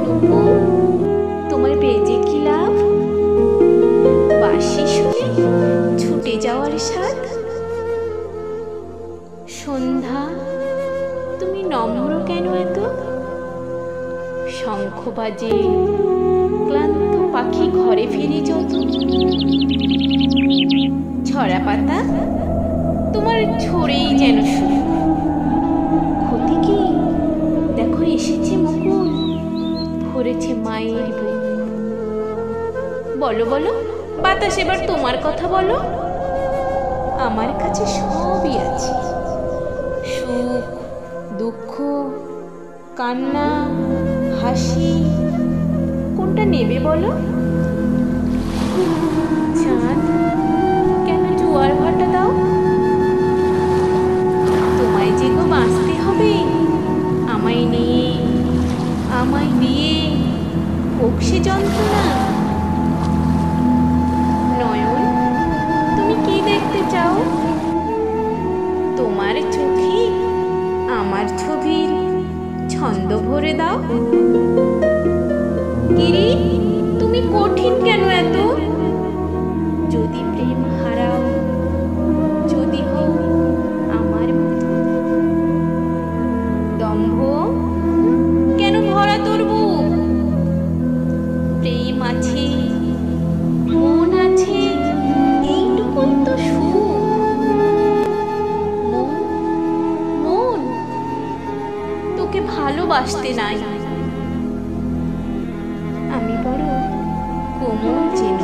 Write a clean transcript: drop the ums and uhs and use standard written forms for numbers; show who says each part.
Speaker 1: নুপুর, তোমার বেজে কি লাভ? বাঁশি শুনে ছুটে যাওয়ার স্বাদ। সন্ধ্যা, তুমি নম্র কেন এত? শঙ্খ বাজে, ক্লান্ত পাখি ঘরে ফিরে যত। ছড়া পাতা, তোমার ঝরেই যেন সুখ। ক্ষতি কি? দেখো এসেছে মুকুল, ভরেছে মায়ের বুক। বলো বলো বাতাস, এবার তোমার কথা বলো। আমার কাছে সবই আছে, সুখ, দুঃখ, কান্না, হাসি। কোনটা নেবে বলো? চাঁদ, কেন জোয়ার ভাটা দাও? তোমায় যে গো বাঁচতে হবে, আমায় নিয়ে, আমায় দিয়ে হোক সে যন্ত্রণা। নয়ন, তুমি কি দেখতে চাও? তোমার চোখে আমার ছবির ছন্দ ভরে দাও। গিরি, তুমি কঠিন কেন এত? যদি প্রেম হারাও, যদি হও আমার মতো। দম্ভ, কেন ভরা তোর বুক? প্রেম আছে, মন আছে, এইটুকুই তো সুখ। মন, মন, তোকে ভালোবাসতে নাই। আমি বড় কোমল চেন।